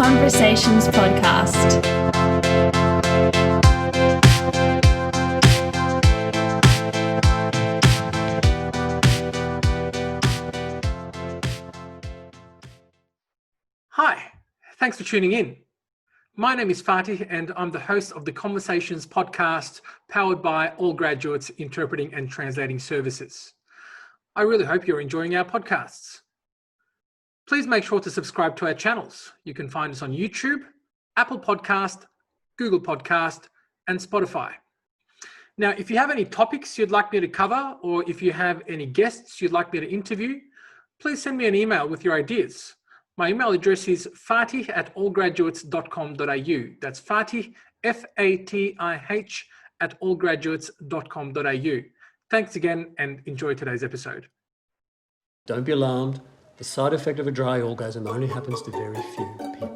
Conversations podcast. Hi, thanks for tuning in. My name is Fatih and I'm the host of the Conversations podcast powered by All Graduates Interpreting and Translating Services. I really hope you're enjoying our podcasts. Please make sure to subscribe to our channels. You can find us on YouTube, Apple Podcast, Google Podcast, and Spotify. Now, if you have any topics you'd like me to cover, or if you have any guests you'd like me to interview, please send me an email with your ideas. My email address is fatih@allgraduates.com.au. That's Fatih, F-A-T-I-H @allgraduates.com.au. Thanks again and enjoy today's episode. Don't be alarmed. The side effect of a dry orgasm only happens to very few people.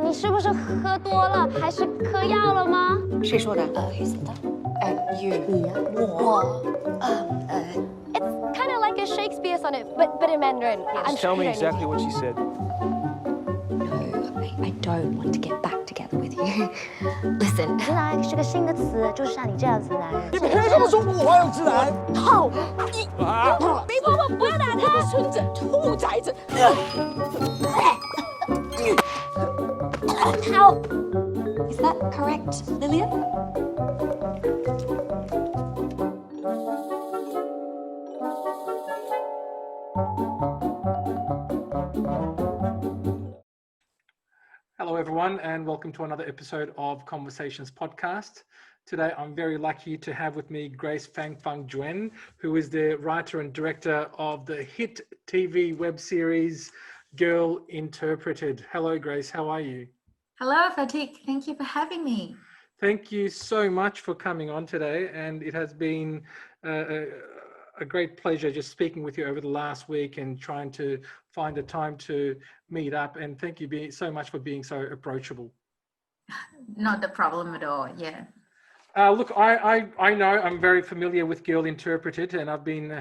你是不是喝多了，还是嗑药了吗？谁说的谁的？ you 你呀？我 It's kind of like a Shakespeare sonnet, but in Mandarin. I'm Tell me sure you don't exactly need what she said. No, I don't want to get back together with you. Listen. 直男是个新的词，就是像你这样子的男人。你凭什么说我有直男？好，你别婆婆不要打他，孙子，兔崽子。How? Is that correct, Lillian? Hello, everyone, and welcome to another episode of Conversations podcast. Today, I'm very lucky to have with me Grace Feng Fang Juan, who is the writer and director of the hit TV web series Girl Interpreted. Hello, Grace. How are you? Hello, Fatik. Thank you for having me. Thank you so much for coming on today, and it has been a great pleasure just speaking with you over the last week and trying to find a time to meet up. And thank you so much for being so approachable. Not a problem at all. Yeah. Look, I know I'm very familiar with Girl Interpreted, and I've been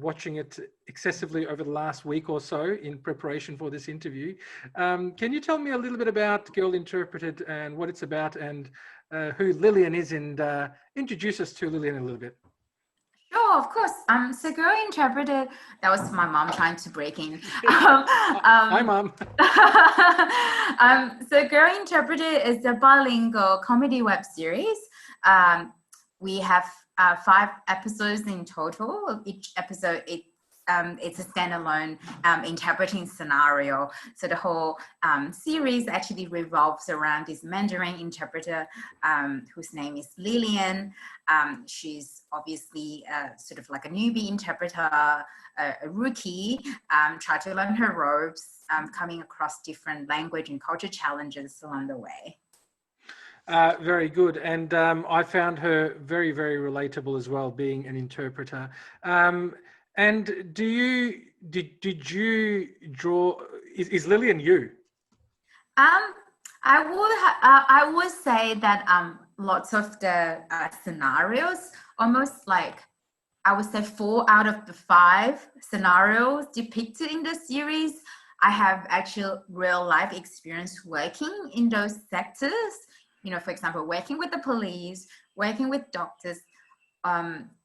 watching it excessively over the last week or so in preparation for this interview. Can you tell me a little bit about Girl Interpreted and what it's about and who Lillian is, and introduce us to Lillian a little bit? Sure, of course. So Girl Interpreted, that was my mom trying to break in. Hi, Mom. So Girl Interpreted is a bilingual comedy web series. We have 5 episodes in total. Each episode, it's a standalone interpreting scenario. So the whole series actually revolves around this Mandarin interpreter whose name is Lillian. She's obviously sort of like a newbie interpreter, a rookie, trying to learn her ropes, coming across different language and culture challenges along the way. Very good. And I found her very, very relatable as well, being an interpreter. And did you draw? Is Lillian you? I would say that lots of the scenarios, almost like I would say 4 out of the 5 scenarios depicted in the series, I have actual real life experience working in those sectors. You know, for example, working with the police, working with doctors,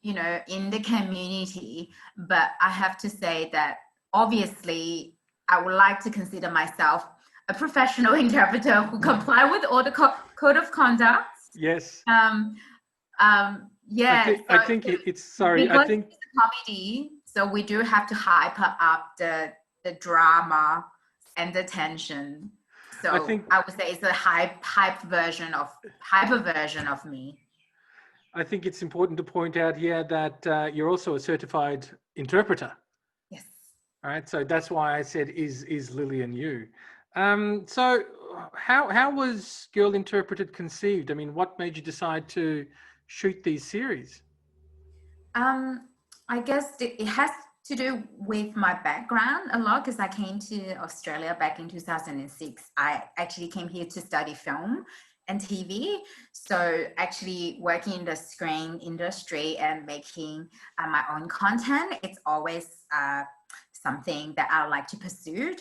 you know, in the community. But I have to say that obviously I would like to consider myself a professional interpreter who comply with all the code of conduct. Yes. Yeah. I think it's sorry. Because I think it's a comedy, so we do have to hyper up the drama and the tension. So I would say it's a hyper version of me. I think it's important to point out here that you're also a certified interpreter. Yes. All right. So that's why I said, is Lillian you? So how was Girl Interpreted conceived? I mean, what made you decide to shoot these series? I guess it has to do with my background a lot, because I came to Australia back in 2006. I actually came here to study film and TV. So actually working in the screen industry and making my own content, it's always something that I like to pursue.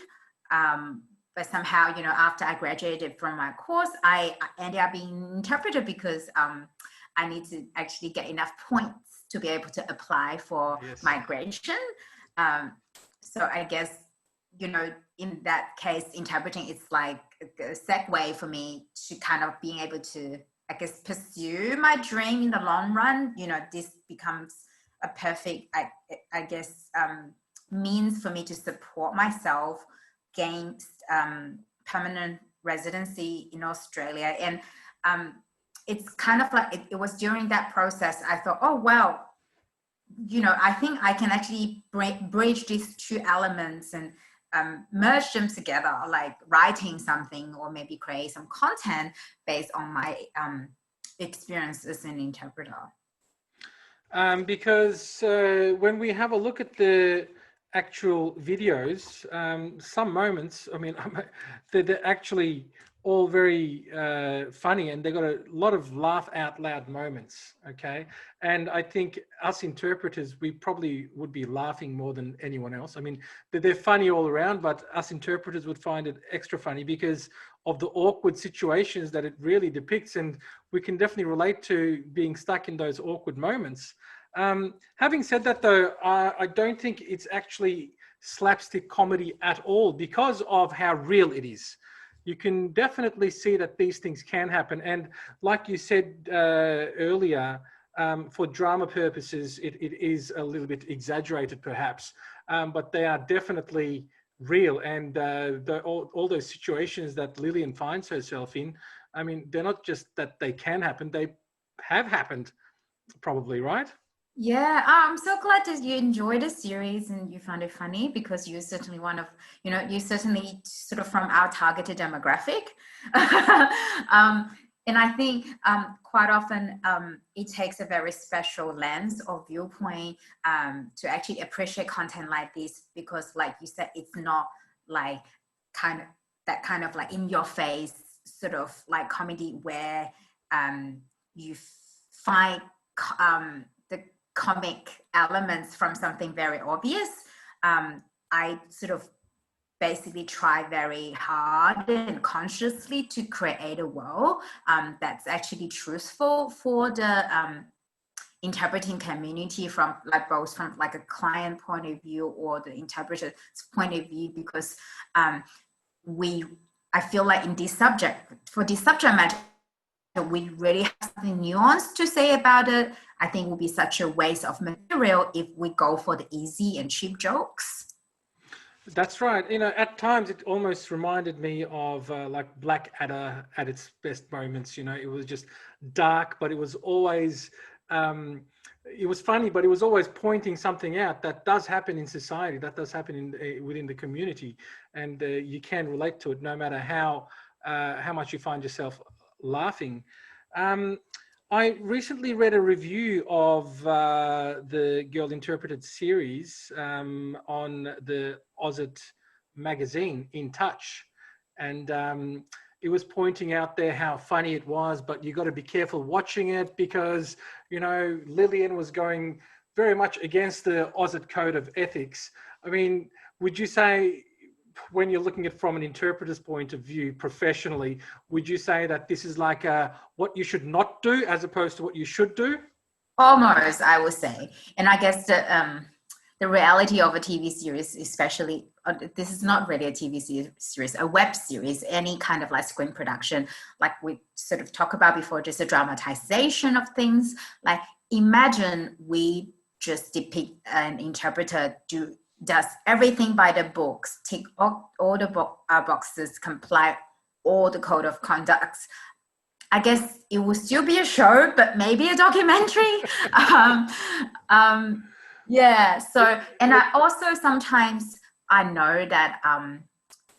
But somehow, you know, after I graduated from my course, I ended up being an interpreter because I need to actually get enough points to be able to apply for migration. So I guess, you know, in that case, interpreting is like a segue for me to kind of being able to, I guess, pursue my dream in the long run. You know, this becomes a perfect, I guess, means for me to support myself, gain permanent residency in Australia. And it's kind of like, it was during that process, I thought, oh, well, you know, I think I can actually bridge these two elements and merge them together, like writing something or maybe create some content based on my experience as an interpreter. Because when we have a look at the actual videos, some moments, I mean, they're actually all very funny, and they got a lot of laugh out loud moments. Okay, and I think us interpreters, we probably would be laughing more than anyone else. I mean, they're funny all around, but us interpreters would find it extra funny because of the awkward situations that it really depicts, and we can definitely relate to being stuck in those awkward moments. Having said that, though, I don't think it's actually slapstick comedy at all because of how real it is. You can definitely see that these things can happen. And like you said earlier, for drama purposes, it is a little bit exaggerated perhaps, but they are definitely real. And all those situations that Lillian finds herself in, I mean, they're not just that they can happen, they have happened probably, right? Yeah, I'm so glad that you enjoyed the series and you found it funny, because you're certainly one of, you know, you're certainly sort of from our targeted demographic. And I think quite often it takes a very special lens or viewpoint to actually appreciate content like this, because like you said, it's not like kind of like in your face sort of like comedy where you find the comic elements from something very obvious. I sort of basically try very hard and consciously to create a world that's actually truthful for the interpreting community, from like both from like a client point of view or the interpreter's point of view, because I feel like in this subject matter, we really have something nuanced to say about it. I think it would be such a waste of material if we go for the easy and cheap jokes. That's right. You know, at times it almost reminded me of like Blackadder at its best moments. You know, it was just dark, but it was always, it was funny, but it was always pointing something out that does happen in society, that does happen within the community, and you can relate to it no matter how much you find yourself laughing. I recently read a review of the Girl Interpreted series on the Aussie magazine In Touch, and it was pointing out there how funny it was, but you got to be careful watching it because, you know, Lillian was going very much against the Aussie code of ethics. I mean, would you say, when you're looking at it from an interpreter's point of view professionally, would you say that this is like what you should not do as opposed to what you should do? Almost, I would say. And I guess the reality of a TV series, especially, this is not really a TV series, a web series, any kind of like screen production, like we sort of talked about before, just a dramatization of things. Like imagine we just depict an interpreter does everything by the books, tick all the boxes, comply all the code of conducts. I guess it will still be a show, but maybe a documentary. Yeah. So, and I also sometimes I know that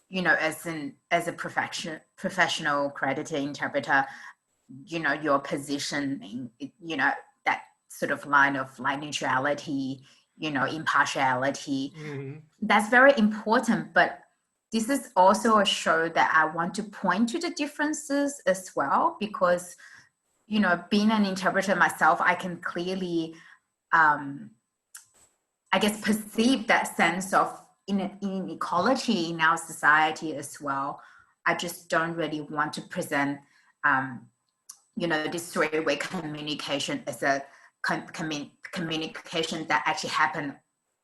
you know, as a professional credited interpreter, you know, your positioning, you know, that sort of line of like neutrality, you know, impartiality, that's very important. But this is also a show that I want to point to the differences as well, because, you know, being an interpreter myself, I can clearly, I guess, perceive that sense of inequality in our society as well. I just don't really want to present, this three-way communication as a communication that actually happen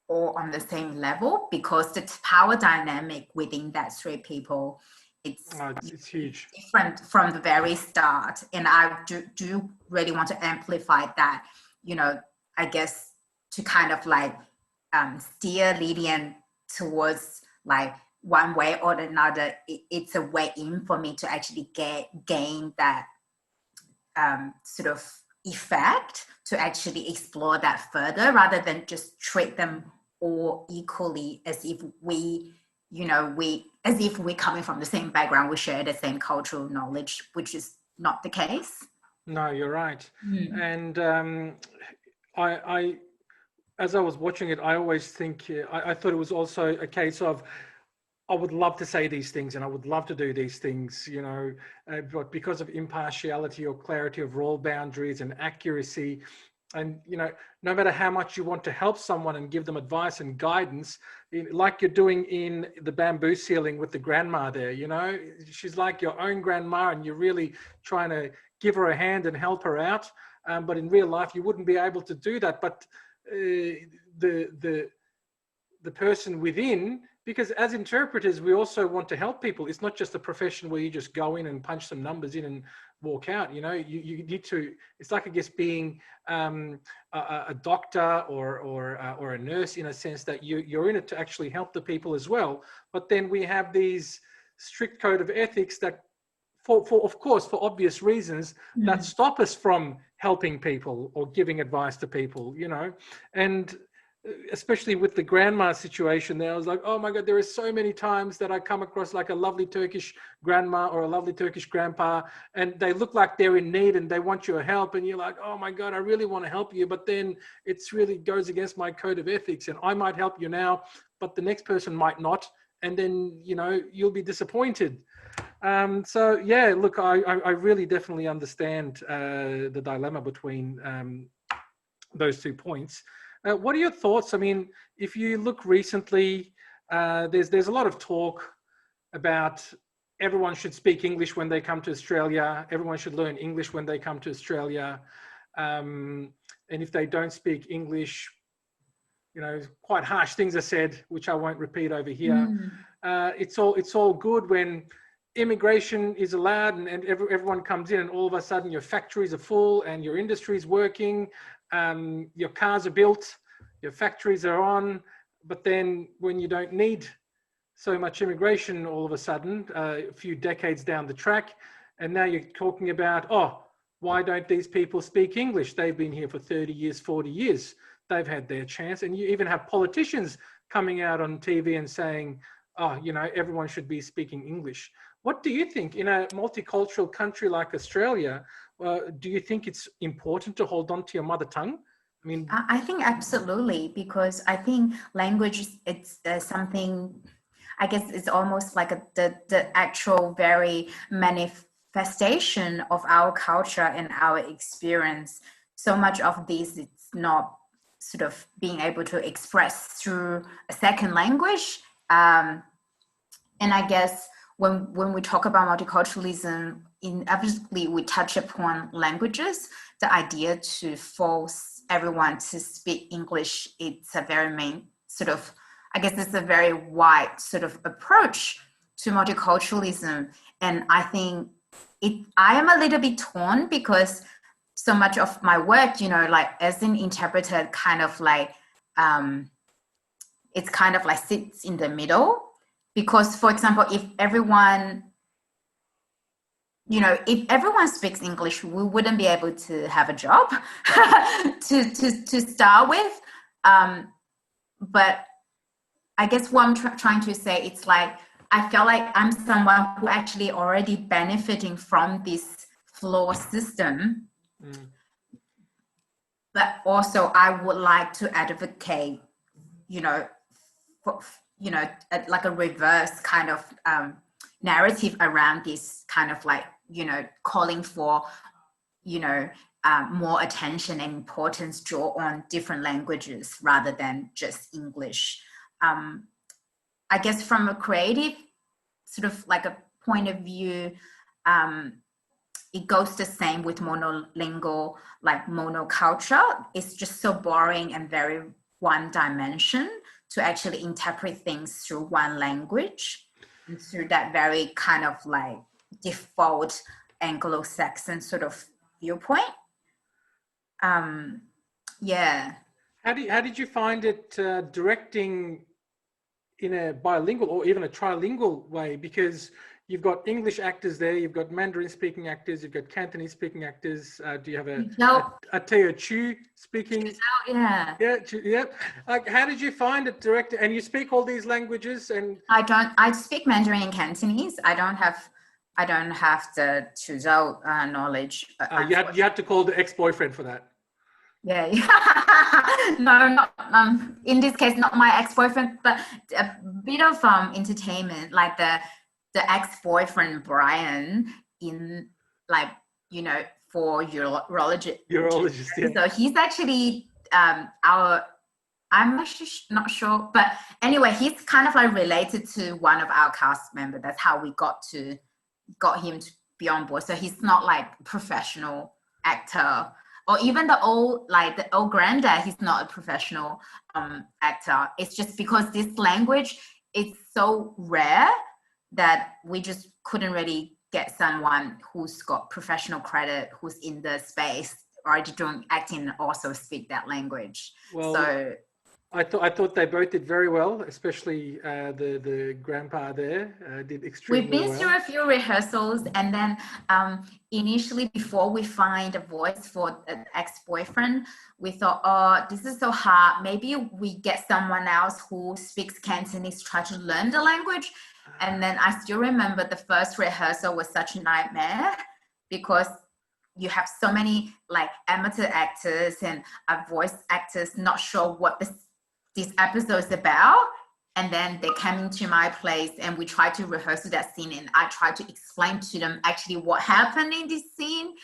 all on the same level, because the power dynamic within that three people, it's huge, different from the very start. And I do really want to amplify that, I guess, to kind of like steer Lillian towards like one way or another. It's a way in for me to actually gain that sort of effect, to actually explore that further, rather than just treat them all equally, as if we're coming from the same background, we share the same cultural knowledge, which is not the case. No, you're right. And I as I was watching it, I always think, I thought it was also a case of, I would love to say these things and I would love to do these things, but because of impartiality or clarity of role boundaries and accuracy, and, no matter how much you want to help someone and give them advice and guidance, like you're doing in the bamboo ceiling with the grandma there, she's like your own grandma and you're really trying to give her a hand and help her out. But in real life, you wouldn't be able to do that. But the person within, because as interpreters, we also want to help people. It's not just a profession where you just go in and punch some numbers in and walk out. You need to, it's like, I guess, being a doctor or a nurse, in a sense that you're in it to actually help the people as well. But then we have these strict code of ethics that, of course, for obvious reasons, that stop us from helping people or giving advice to people, and especially with the grandma situation there, I was like, oh my God, there are so many times that I come across like a lovely Turkish grandma or a lovely Turkish grandpa, and they look like they're in need and they want your help. And you're like, oh my God, I really want to help you. But then it's really goes against my code of ethics, and I might help you now, but the next person might not. And then, you'll be disappointed. So yeah, look, I really definitely understand the dilemma between those 2 points. What are your thoughts? I mean, if you look recently, there's a lot of talk about everyone should speak English when they come to Australia. Everyone should learn English when they come to Australia. And if they don't speak English, quite harsh things are said, which I won't repeat over here. It's all good when immigration is allowed and everyone comes in, and all of a sudden your factories are full and your industry is working, your cars are built, your factories are on. But then when you don't need so much immigration all of a sudden, a few decades down the track, and now you're talking about, why don't these people speak English? They've been here for 30 years, 40 years. They've had their chance. And you even have politicians coming out on TV and saying, everyone should be speaking English. What do you think in a multicultural country like Australia? Do you think it's important to hold on to your mother tongue? I mean, I think absolutely, because I think language, it's something, I guess it's almost like the actual very manifestation of our culture and our experience. So much of this, it's not sort of being able to express through a second language. And I guess when we talk about multiculturalism, inevitably we touch upon languages. The idea to force everyone to speak English, it's a very main sort of, I guess it's a very wide sort of approach to multiculturalism. And I think I am a little bit torn, because so much of my work, like as an interpreter, kind of like, it's kind of like sits in the middle. Because, for example, if everyone speaks English, we wouldn't be able to have a job to start with. But I guess what I'm trying to say, it's like, I feel like I'm someone who actually already benefiting from this flawed system. But also I would like to advocate, for, like a reverse kind of narrative around this kind of like, calling for, more attention and importance draw on different languages rather than just English. I guess from a creative sort of like a point of view, it goes the same with monolingual, like monoculture. It's just so boring and very one dimension to actually interpret things through one language and through that very kind of like default Anglo-Saxon sort of viewpoint. Yeah. How did you find it directing in a bilingual or even a trilingual way? Because you've got English actors there, you've got Mandarin speaking actors, you've got Cantonese speaking actors. Do you have a Teochew speaking? Yeah. Yeah. Like, how did you find it directing? And you speak all these languages? And I speak Mandarin and Cantonese. I don't have the Chuzhou knowledge. You had to call the ex-boyfriend for that. Yeah. No, not in this case, not my ex-boyfriend, but a bit of entertainment, like the ex-boyfriend Brian in, like, you know, for urologist. Yeah. So he's actually I'm actually not sure, but anyway, he's kind of like related to one of our cast members. That's how we got him to be on board. So he's not like professional actor. Or even the old granddad, he's not a professional actor. It's just because this language is so rare that we just couldn't really get someone who's got professional credit, who's in the space, already doing acting and also speak that language. Well, so I thought they both did very well, especially the grandpa there did extremely well. We've been through a few rehearsals, and then initially, before we find a voice for an ex-boyfriend, we thought, oh, this is so hard. Maybe we get someone else who speaks Cantonese, try to learn the language. And then I still remember the first rehearsal was such a nightmare because you have so many like amateur actors and voice actors not sure what this episode is about, and then they came into my place and we tried to rehearse that scene, and I tried to explain to them actually what happened in this scene.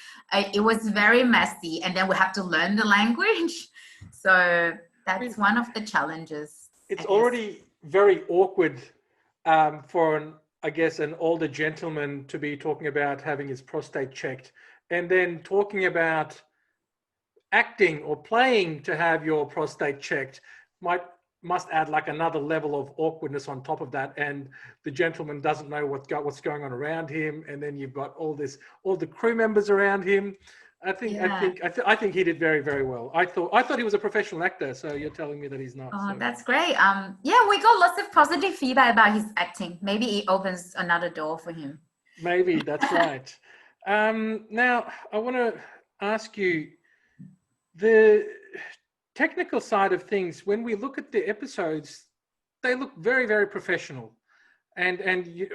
It was very messy, and then we have to learn the language. So that's one of the challenges. It's already very awkward for an older gentleman to be talking about having his prostate checked, and then talking about acting or playing to have your prostate checked must add like another level of awkwardness on top of that, and the gentleman doesn't know what's going on around him, and then you've got all the crew members around him. I think he did very, very well. I thought he was a professional actor, so you're telling me that he's not. Oh, so. That's great. Yeah, we got lots of positive feedback about his acting. Maybe it opens another door for him. Maybe that's right. Now I want to ask you the technical side of things. When we look at the episodes, they look very, very professional. And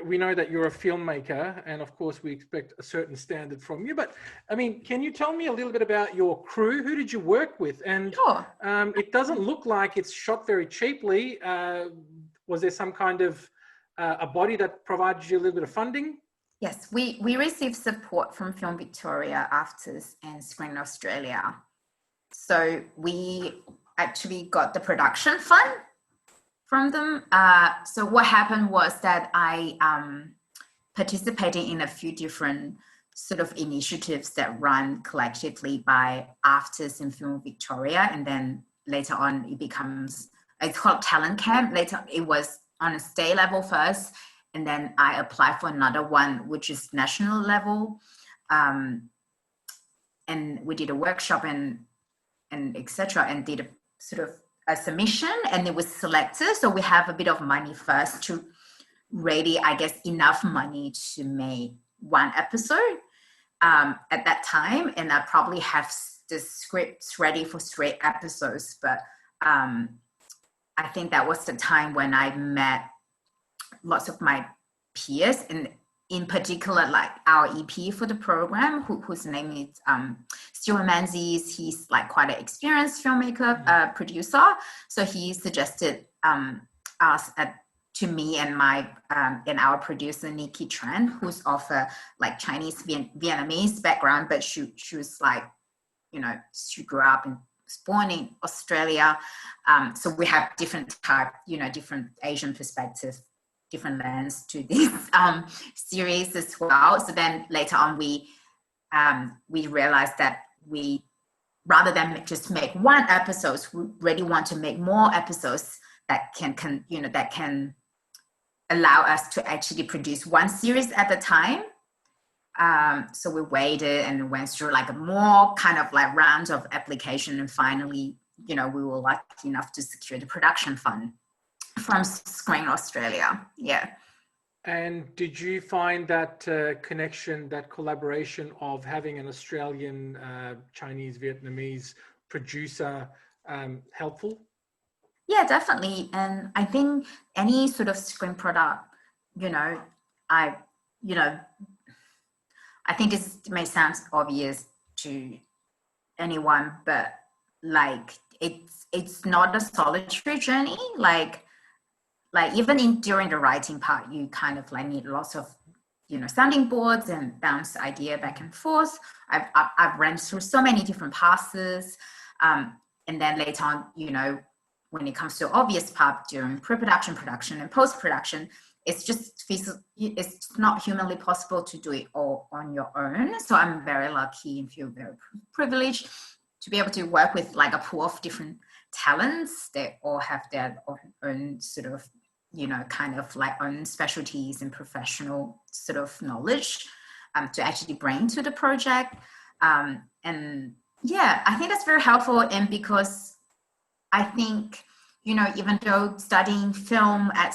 we know that you're a filmmaker, and of course we expect a certain standard from you. But I mean, can you tell me a little bit about your crew? Who did you work with? And Sure. It doesn't look like it's shot very cheaply. Was there some kind of a body that provided you a little bit of funding? Yes, we received support from Film Victoria, AFTRS, and Screen Australia. So we actually got the production fund from them. So what happened was that I participated in a few different sort of initiatives that run collectively by AFTRS and Film Victoria, and then later on it's called Talent Camp. Later it was on a state level first, and then I applied for another one, which is national level. And we did a workshop and etc. and did a sort of a submission, and it was selected. So we have a bit of money first to ready, I guess, enough money to make one episode at that time. And I probably have the scripts ready for 3 episodes. But I think that was the time when I met lots of my peers, and in particular, like our EP for the program, whose name is Stuart Menzies. He's like quite an experienced filmmaker, producer. So he suggested us to me and and our producer Nikki Tran, who's of a like Chinese Vietnamese background, but she was like, you know, she grew up in was born in Australia. So we have different type, different Asian perspectives, different lens to this series as well. So then later on, we realized that we, rather than just make one episode, we really want to make more episodes that can allow us to actually produce one series at a time. So we waited and went through like a more kind of like rounds of application, and finally, we were lucky enough to secure the production fund from Screen Australia. Yeah. And did you find that connection, that collaboration of having an Australian, Chinese, Vietnamese producer helpful? Yeah, definitely. And I think any sort of screen product, I think this may sound obvious to anyone, but like it's not a solitary journey. Like even during the writing part, you kind of like need lots of sounding boards and bounce idea back and forth. I've ran through so many different passes, and then later on, when it comes to obvious part during pre-production, production, and post-production, it's not humanly possible to do it all on your own. So I'm very lucky and feel very privileged to be able to work with like a pool of different talents. They all have their own sort of, kind of like own specialties and professional sort of knowledge to actually bring to the project. And yeah, I think that's very helpful. And because I think, even though studying film at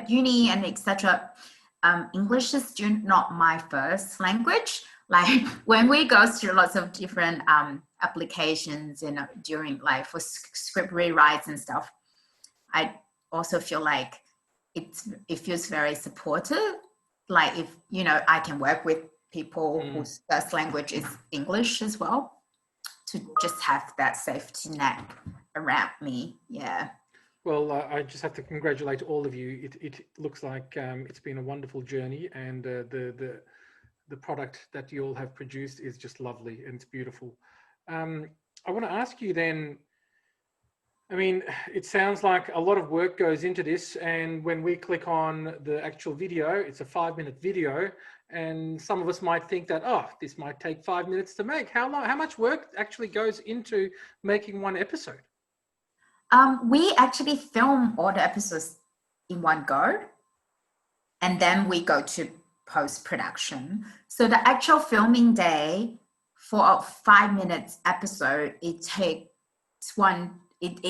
uni and etc., English is still not my first language. Like when we go through lots of different applications and during like for script rewrites and stuff, I also feel like it feels very supportive. Like if, I can work with people whose first language is English as well, to just have that safety net around me. Yeah. Well, I just have to congratulate all of you. It looks like it's been a wonderful journey, and the product that you all have produced is just lovely and it's beautiful. I want to ask you then, I mean, it sounds like a lot of work goes into this, and when we click on the actual video, it's a 5-minute video, and some of us might think that, oh, this might take 5 minutes to make. How much work actually goes into making one episode? We actually film all the episodes in one go, and then we go to post-production. So the actual filming day for a 5-minute episode, it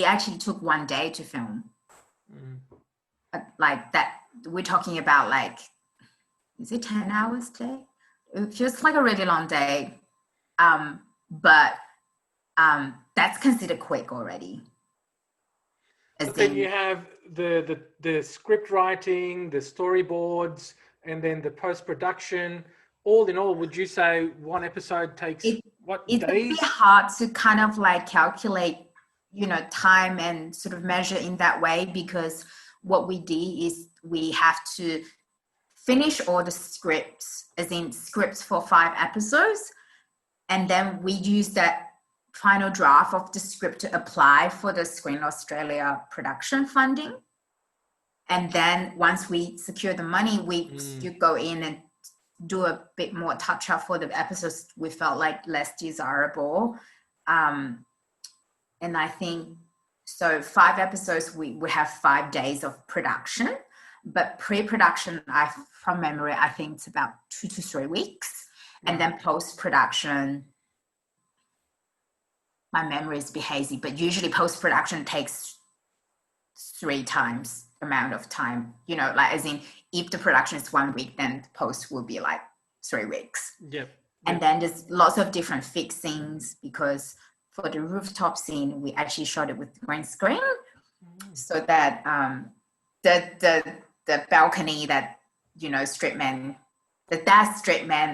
actually took 1 day to film. Like that, we're talking about like, is it 10 hours a day? It feels like a really long day, but that's considered quick already. But then you have the script writing, the storyboards, and then the post-production. All in all, would you say one episode takes days? It's a bit hard to kind of like calculate, time and sort of measure in that way, because what we did is we have to finish all the scripts, as in scripts for 5 episodes, and then we use that final draft of the script to apply for the Screen Australia production funding. And then once we secure the money, you go in and do a bit more touch up for the episodes we felt like less desirable. And I think, so 5 episodes, we have 5 days of production, but pre-production, from memory, I think it's about 2 to 3 weeks. And then post-production, my memory is a bit hazy, but usually post-production takes 3 times amount of time, like as in if the production is 1 week, then post will be like 3 weeks. Yep. And then there's lots of different fixings, because for the rooftop scene, we actually shot it with green screen, so that the balcony that, straight man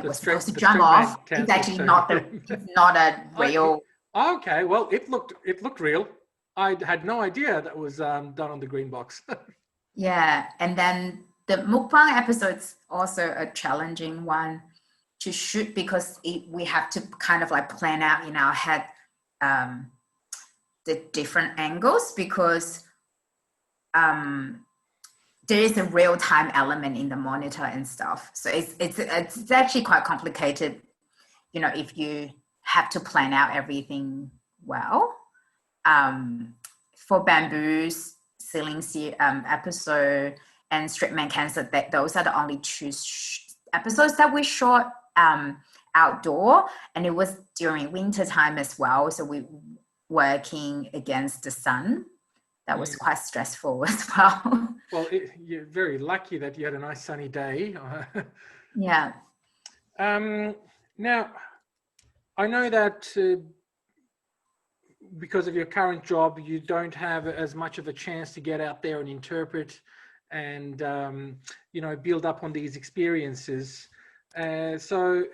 was supposed to jump off, it's actually not a real. Okay, well, it looked real. I had no idea that was done on the green box. Yeah, and then the mukbang episode's also a challenging one, to shoot because we have to kind of like plan out in our head the different angles because there is a real-time element in the monitor and stuff. So it's actually quite complicated, you know, if you have to plan out everything well. For Bamboo's Ceiling episode and Straight Man Cancer, those are the only two episodes that we shot outdoor, and it was during winter time as well. So we working against the sun. That was quite stressful as well. Well, you're very lucky that you had a nice sunny day. Yeah. Now, I know that because of your current job, you don't have as much of a chance to get out there and interpret and, you know, build up on these experiences. So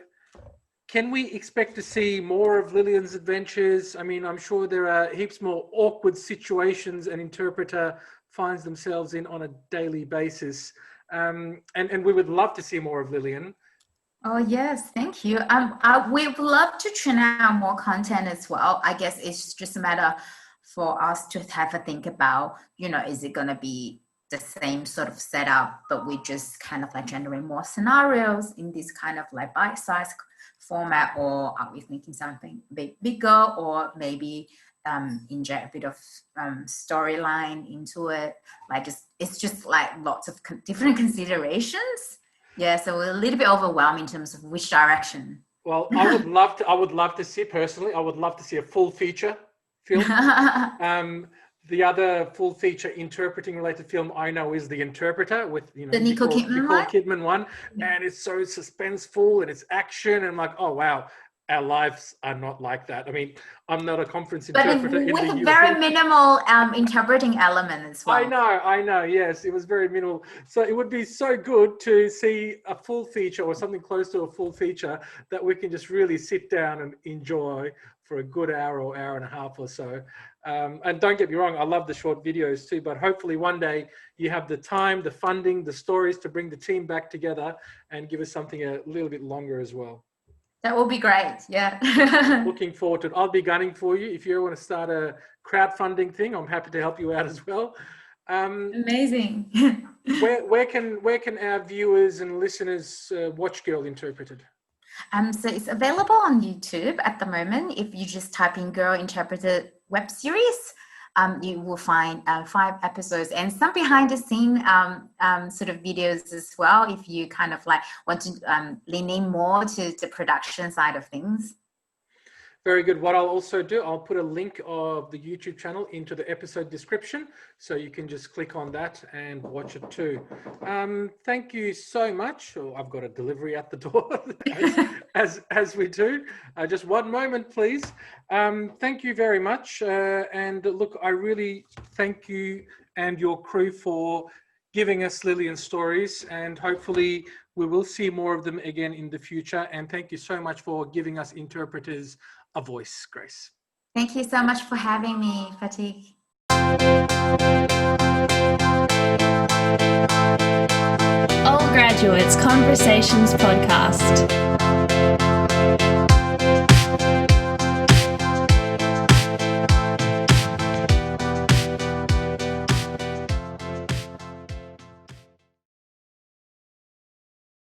can we expect to see more of Lillian's adventures? I mean, I'm sure there are heaps more awkward situations an interpreter finds themselves in on a daily basis. And we would love to see more of Lillian. Oh, yes. Thank you. We'd love to churn out more content as well. I guess it's just a matter for us to have a think about, you know, is it going to be the same sort of setup, but we just kind of like generate more scenarios in this kind of like bite-sized format, or are we thinking something a bit bigger, or maybe inject a bit of storyline into it? Like it's just like lots of different considerations. Yeah, so we're a little bit overwhelmed in terms of which direction. Well, I would love to see personally. I would love to see a full feature film. The other full feature interpreting related film I know is The Interpreter with, you know, the Nicole Kidman one. And it's so suspenseful and it's action and like, oh wow, our lives are not like that. I mean, I'm not a conference interpreter. But with very minimal interpreting element as well. I know, yes, it was very minimal. So it would be so good to see a full feature or something close to a full feature that we can just really sit down and enjoy for a good hour or hour and a half or so. And don't get me wrong, I love the short videos too, but hopefully one day you have the time, the funding, the stories to bring the team back together and give us something a little bit longer as well. That will be great, yeah. Looking forward to it. I'll be gunning for you. If you want to start a crowdfunding thing, I'm happy to help you out as well. Amazing. where can our viewers and listeners watch Girl Interpreted? So it's available on YouTube at the moment. If you just type in Girl Interpreted web series, you will find 5 episodes and some behind the scene sort of videos as well, if you kind of like want to lean in more to the production side of things. Very good. What I'll also do, I'll put a link of the YouTube channel into the episode description, so you can just click on that and watch it too. Thank you so much. Oh, I've got a delivery at the door, as we do. Just one moment, please. Thank you very much. And look, I really thank you and your crew for giving us Lillian stories, and hopefully we will see more of them again in the future. And thank you so much for giving us interpreters a voice, Grace. Thank you so much for having me, Fatih. All Graduates Conversations Podcast.